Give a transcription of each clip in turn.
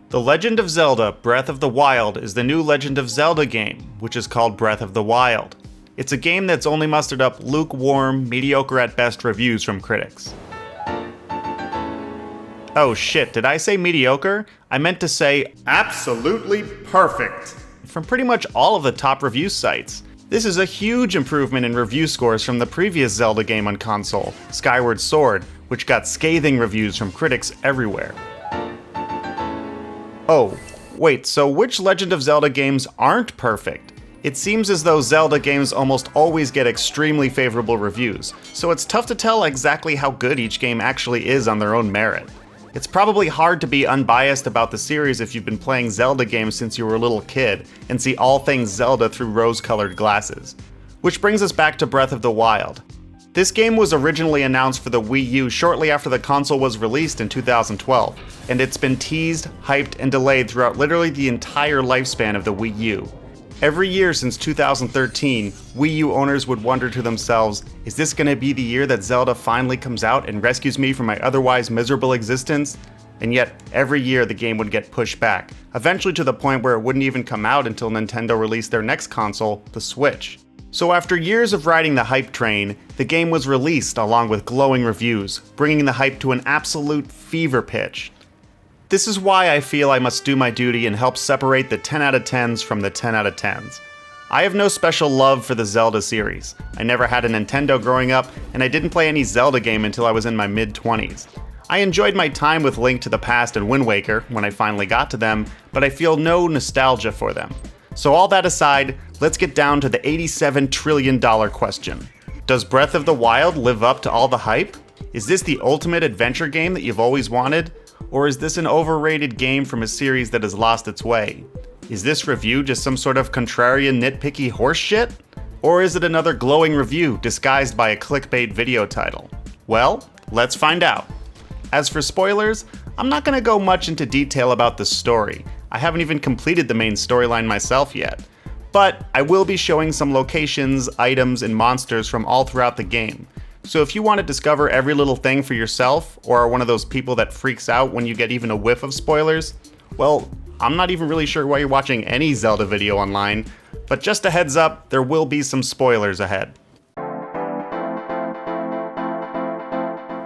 The Legend of Zelda Breath of the Wild is the new Legend of Zelda game, which is called Breath of the Wild. It's a game that's only mustered up lukewarm, mediocre at best reviews from critics. Oh shit, did I say mediocre? I meant to say absolutely perfect from pretty much all of the top review sites. This is a huge improvement in review scores from the previous Zelda game on console, Skyward Sword, which got scathing reviews from critics everywhere. Oh, wait, so which Legend of Zelda games aren't perfect? It seems as though Zelda games almost always get extremely favorable reviews, so it's tough to tell exactly how good each game actually is on their own merit. It's probably hard to be unbiased about the series if you've been playing Zelda games since you were a little kid and see all things Zelda through rose-colored glasses. Which brings us back to Breath of the Wild. This game was originally announced for the Wii U shortly after the console was released in 2012, and it's been teased, hyped, and delayed throughout literally the entire lifespan of the Wii U. Every year since 2013, Wii U owners would wonder to themselves, is this going to be the year that Zelda finally comes out and rescues me from my otherwise miserable existence? And yet, every year the game would get pushed back, eventually to the point where it wouldn't even come out until Nintendo released their next console, the Switch. So after years of riding the hype train, the game was released along with glowing reviews, bringing the hype to an absolute fever pitch. This is why I feel I must do my duty and help separate the 10 out of 10s from the 10 out of 10s. I have no special love for the Zelda series. I never had a Nintendo growing up, and I didn't play any Zelda game until I was in my mid-20s. I enjoyed my time with Link to the Past and Wind Waker when I finally got to them, but I feel no nostalgia for them. So all that aside, let's get down to the $87 trillion question. Does Breath of the Wild live up to all the hype? Is this the ultimate adventure game that you've always wanted? Or is this an overrated game from a series that has lost its way? Is this review just some sort of contrarian nitpicky horseshit? Or is it another glowing review disguised by a clickbait video title? Well, let's find out. As for spoilers, I'm not going to go much into detail about the story. I haven't even completed the main storyline myself yet. But I will be showing some locations, items, and monsters from all throughout the game. So if you want to discover every little thing for yourself, or are one of those people that freaks out when you get even a whiff of spoilers, well, I'm not even really sure why you're watching any Zelda video online, but just a heads up, there will be some spoilers ahead.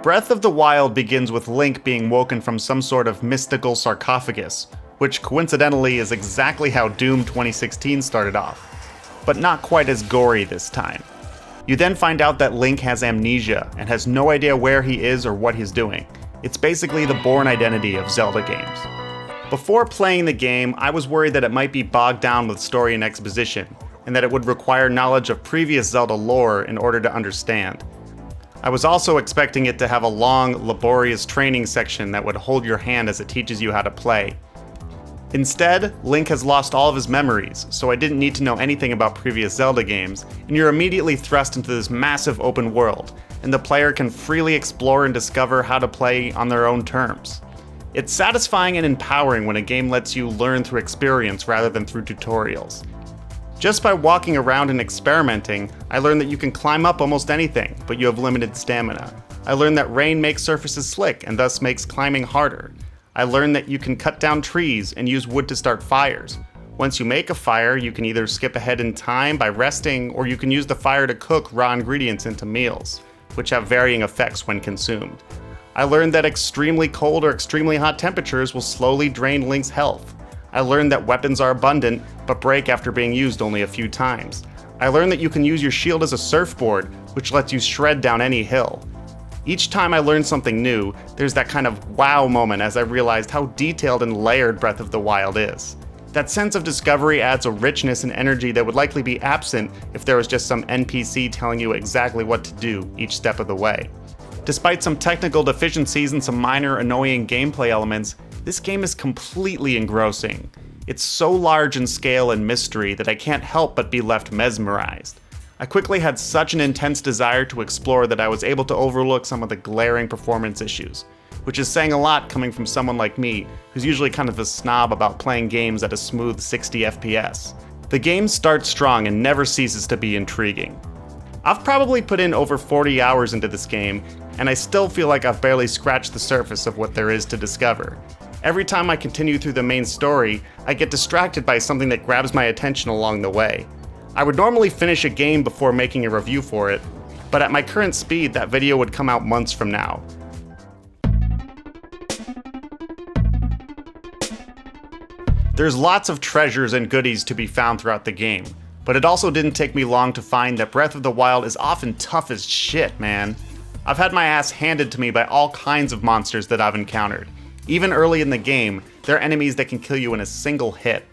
Breath of the Wild begins with Link being woken from some sort of mystical sarcophagus, which coincidentally is exactly how Doom 2016 started off, but not quite as gory this time. You then find out that Link has amnesia and has no idea where he is or what he's doing. It's basically the Bourne identity of Zelda games. Before playing the game, I was worried that it might be bogged down with story and exposition, and that it would require knowledge of previous Zelda lore in order to understand. I was also expecting it to have a long, laborious training section that would hold your hand as it teaches you how to play. Instead, Link has lost all of his memories, so I didn't need to know anything about previous Zelda games, and you're immediately thrust into this massive open world, and the player can freely explore and discover how to play on their own terms. It's satisfying and empowering when a game lets you learn through experience rather than through tutorials. Just by walking around and experimenting, I learned that you can climb up almost anything, but you have limited stamina. I learned that rain makes surfaces slick and thus makes climbing harder. I learned that you can cut down trees and use wood to start fires. Once you make a fire, you can either skip ahead in time by resting, or you can use the fire to cook raw ingredients into meals, which have varying effects when consumed. I learned that extremely cold or extremely hot temperatures will slowly drain Link's health. I learned that weapons are abundant, but break after being used only a few times. I learned that you can use your shield as a surfboard, which lets you shred down any hill. Each time I learned something new, there's that kind of wow moment as I realized how detailed and layered Breath of the Wild is. That sense of discovery adds a richness and energy that would likely be absent if there was just some NPC telling you exactly what to do each step of the way. Despite some technical deficiencies and some minor annoying gameplay elements, this game is completely engrossing. It's so large in scale and mystery that I can't help but be left mesmerized. I quickly had such an intense desire to explore that I was able to overlook some of the glaring performance issues, which is saying a lot coming from someone like me, who's usually kind of a snob about playing games at a smooth 60 FPS. The game starts strong and never ceases to be intriguing. I've probably put in over 40 hours into this game, and I still feel like I've barely scratched the surface of what there is to discover. Every time I continue through the main story, I get distracted by something that grabs my attention along the way. I would normally finish a game before making a review for it, but at my current speed, that video would come out months from now. There's lots of treasures and goodies to be found throughout the game, but it also didn't take me long to find that Breath of the Wild is often tough as shit, man. I've had my ass handed to me by all kinds of monsters that I've encountered. Even early in the game, there are enemies that can kill you in a single hit.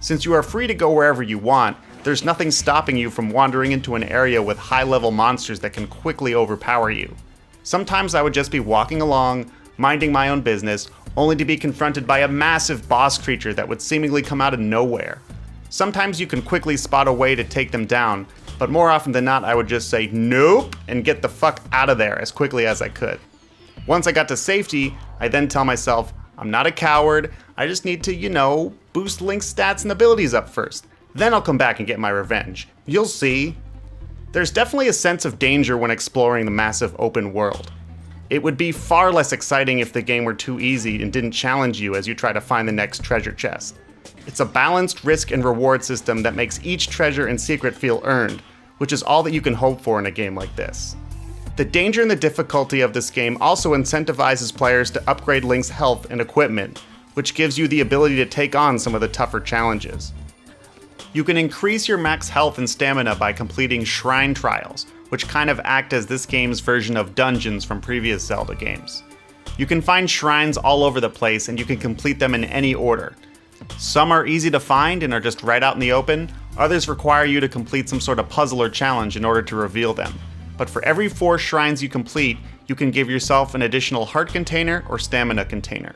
Since you are free to go wherever you want, there's nothing stopping you from wandering into an area with high-level monsters that can quickly overpower you. Sometimes I would just be walking along, minding my own business, only to be confronted by a massive boss creature that would seemingly come out of nowhere. Sometimes you can quickly spot a way to take them down, but more often than not I would just say nope and get the fuck out of there as quickly as I could. Once I got to safety, I then tell myself, I'm not a coward, I just need to, boost Link's stats and abilities up first. Then I'll come back and get my revenge. You'll see. There's definitely a sense of danger when exploring the massive open world. It would be far less exciting if the game were too easy and didn't challenge you as you try to find the next treasure chest. It's a balanced risk and reward system that makes each treasure and secret feel earned, which is all that you can hope for in a game like this. The danger and the difficulty of this game also incentivizes players to upgrade Link's health and equipment, which gives you the ability to take on some of the tougher challenges. You can increase your max health and stamina by completing shrine trials, which kind of act as this game's version of dungeons from previous Zelda games. You can find shrines all over the place and you can complete them in any order. Some are easy to find and are just right out in the open, others require you to complete some sort of puzzle or challenge in order to reveal them. But for every 4 shrines you complete, you can give yourself an additional heart container or stamina container.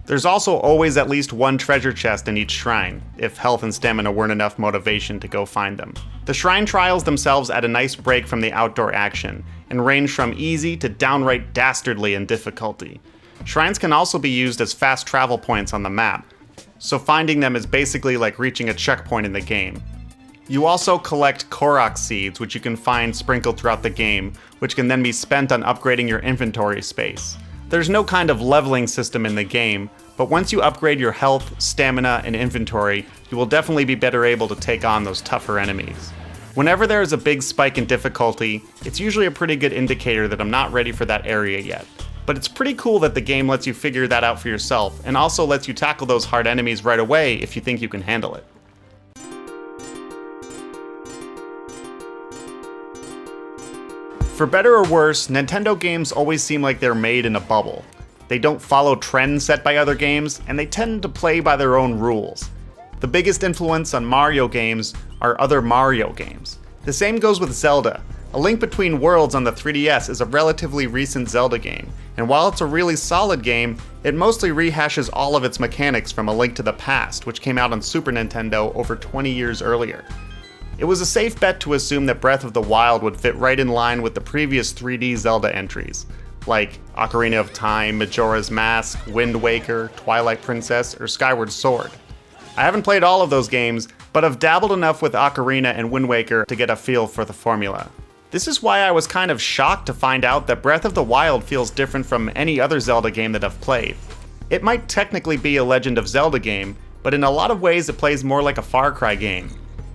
There's also always at least 1 treasure chest in each shrine, if health and stamina weren't enough motivation to go find them. The shrine trials themselves add a nice break from the outdoor action, and range from easy to downright dastardly in difficulty. Shrines can also be used as fast travel points on the map, so finding them is basically like reaching a checkpoint in the game. You also collect Korok seeds, which you can find sprinkled throughout the game, which can then be spent on upgrading your inventory space. There's no kind of leveling system in the game, but once you upgrade your health, stamina, and inventory, you will definitely be better able to take on those tougher enemies. Whenever there is a big spike in difficulty, it's usually a pretty good indicator that I'm not ready for that area yet. But it's pretty cool that the game lets you figure that out for yourself, and also lets you tackle those hard enemies right away if you think you can handle it. For better or worse, Nintendo games always seem like they're made in a bubble. They don't follow trends set by other games, and they tend to play by their own rules. The biggest influence on Mario games are other Mario games. The same goes with Zelda. A Link Between Worlds on the 3DS is a relatively recent Zelda game, and while it's a really solid game, it mostly rehashes all of its mechanics from A Link to the Past, which came out on Super Nintendo over 20 years earlier. It was a safe bet to assume that Breath of the Wild would fit right in line with the previous 3D Zelda entries, like Ocarina of Time, Majora's Mask, Wind Waker, Twilight Princess, or Skyward Sword. I haven't played all of those games, but I've dabbled enough with Ocarina and Wind Waker to get a feel for the formula. This is why I was kind of shocked to find out that Breath of the Wild feels different from any other Zelda game that I've played. It might technically be a Legend of Zelda game, but in a lot of ways it plays more like a Far Cry game.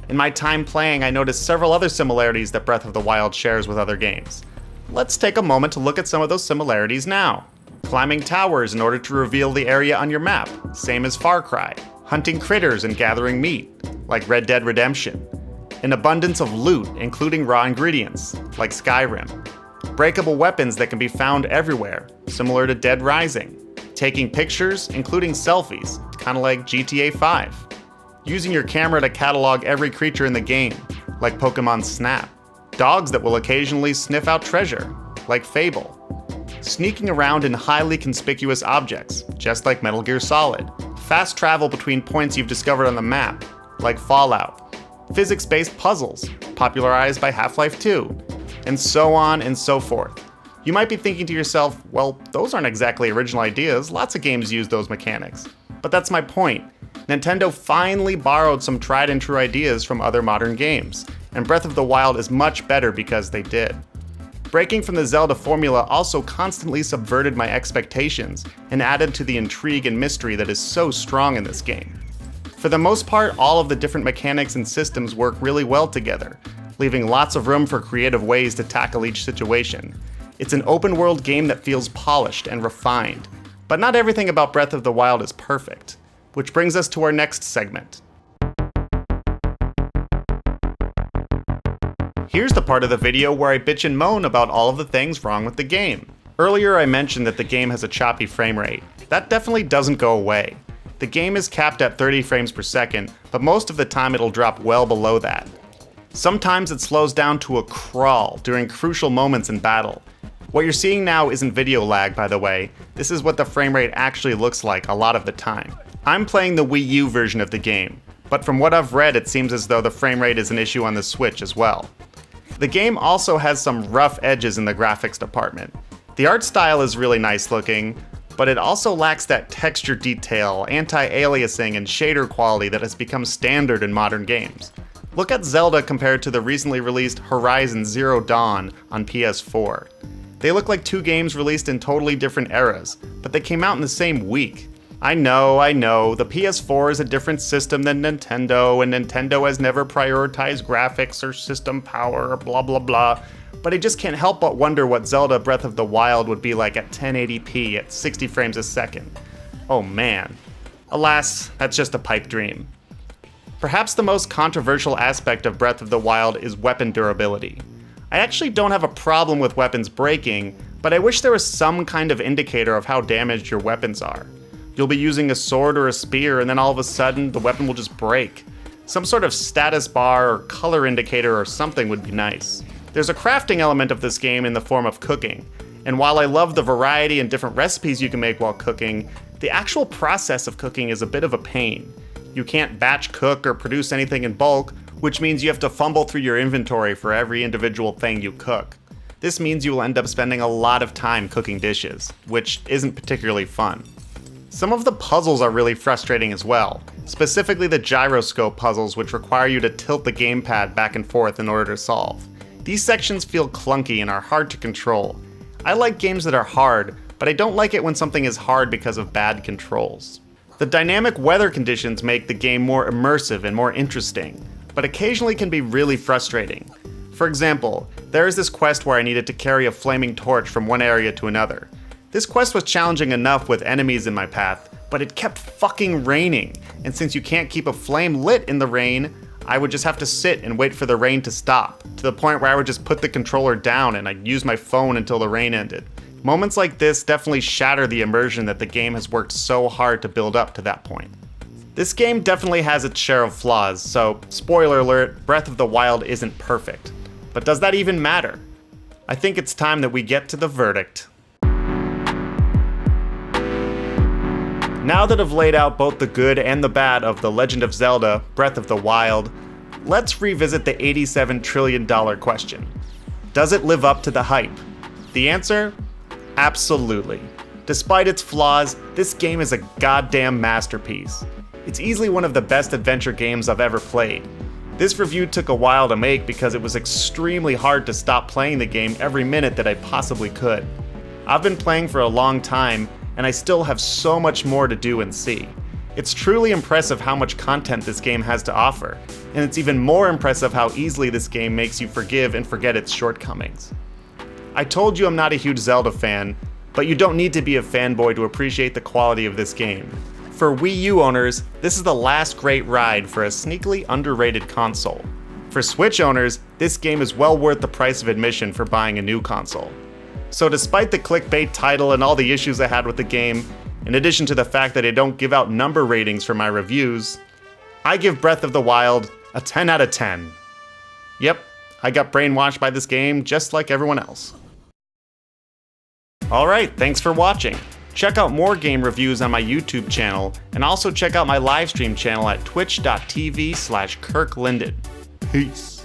In my time playing, I noticed several other similarities that Breath of the Wild shares with other games. Let's take a moment to look at some of those similarities now. Climbing towers in order to reveal the area on your map, same as Far Cry. Hunting critters and gathering meat, like Red Dead Redemption. An abundance of loot, including raw ingredients, like Skyrim. Breakable weapons that can be found everywhere, similar to Dead Rising. Taking pictures, including selfies, kinda like GTA 5. Using your camera to catalog every creature in the game, like Pokemon Snap. Dogs that will occasionally sniff out treasure, like Fable. Sneaking around in highly conspicuous objects, just like Metal Gear Solid. Fast travel between points you've discovered on the map, like Fallout. Physics-based puzzles, popularized by Half-Life 2. And so on and so forth. You might be thinking to yourself, well, those aren't exactly original ideas, lots of games use those mechanics. But that's my point. Nintendo finally borrowed some tried and true ideas from other modern games, and Breath of the Wild is much better because they did. Breaking from the Zelda formula also constantly subverted my expectations and added to the intrigue and mystery that is so strong in this game. For the most part, all of the different mechanics and systems work really well together, leaving lots of room for creative ways to tackle each situation. It's an open world game that feels polished and refined, but not everything about Breath of the Wild is perfect. Which brings us to our next segment. Here's the part of the video where I bitch and moan about all of the things wrong with the game. Earlier I mentioned that the game has a choppy frame rate. That definitely doesn't go away. The game is capped at 30 frames per second, but most of the time it'll drop well below that. Sometimes it slows down to a crawl during crucial moments in battle. What you're seeing now isn't video lag, by the way. This is what the frame rate actually looks like a lot of the time. I'm playing the Wii U version of the game, but from what I've read it seems as though the frame rate is an issue on the Switch as well. The game also has some rough edges in the graphics department. The art style is really nice looking, but it also lacks that texture detail, anti-aliasing, and shader quality that has become standard in modern games. Look at Zelda compared to the recently released Horizon Zero Dawn on PS4. They look like two games released in totally different eras, but they came out in the same week. I know, the PS4 is a different system than Nintendo, and Nintendo has never prioritized graphics or system power or blah blah blah, but I just can't help but wonder what Zelda Breath of the Wild would be like at 1080p at 60 frames a second. Oh man. Alas, that's just a pipe dream. Perhaps the most controversial aspect of Breath of the Wild is weapon durability. I actually don't have a problem with weapons breaking, but I wish there was some kind of indicator of how damaged your weapons are. You'll be using a sword or a spear and then all of a sudden the weapon will just break. Some sort of status bar or color indicator or something would be nice. There's a crafting element of this game in the form of cooking, and while I love the variety and different recipes you can make while cooking, the actual process of cooking is a bit of a pain. You can't batch cook or produce anything in bulk, which means you have to fumble through your inventory for every individual thing you cook. This means you will end up spending a lot of time cooking dishes, which isn't particularly fun. Some of the puzzles are really frustrating as well, specifically the gyroscope puzzles which require you to tilt the gamepad back and forth in order to solve. These sections feel clunky and are hard to control. I like games that are hard, but I don't like it when something is hard because of bad controls. The dynamic weather conditions make the game more immersive and more interesting, but occasionally can be really frustrating. For example, there is this quest where I needed to carry a flaming torch from one area to another. This quest was challenging enough with enemies in my path, but it kept fucking raining, and since you can't keep a flame lit in the rain, I would just have to sit and wait for the rain to stop, to the point where I would just put the controller down and I'd use my phone until the rain ended. Moments like this definitely shatter the immersion that the game has worked so hard to build up to that point. This game definitely has its share of flaws, so spoiler alert, Breath of the Wild isn't perfect. But does that even matter? I think it's time that we get to the verdict. Now that I've laid out both the good and the bad of The Legend of Zelda, Breath of the Wild, let's revisit the $87 trillion question. Does it live up to the hype? The answer? Absolutely. Despite its flaws, this game is a goddamn masterpiece. It's easily one of the best adventure games I've ever played. This review took a while to make because it was extremely hard to stop playing the game every minute that I possibly could. I've been playing for a long time, and I still have so much more to do and see. It's truly impressive how much content this game has to offer, and it's even more impressive how easily this game makes you forgive and forget its shortcomings. I told you I'm not a huge Zelda fan, but you don't need to be a fanboy to appreciate the quality of this game. For Wii U owners, this is the last great ride for a sneakily underrated console. For Switch owners, this game is well worth the price of admission for buying a new console. So despite the clickbait title and all the issues I had with the game, in addition to the fact that I don't give out number ratings for my reviews, I give Breath of the Wild a 10 out of 10. Yep, I got brainwashed by this game just like everyone else. Alright, thanks for watching. Check out more game reviews on my YouTube channel, and also check out my livestream channel at twitch.tv/KirkLinden. Peace.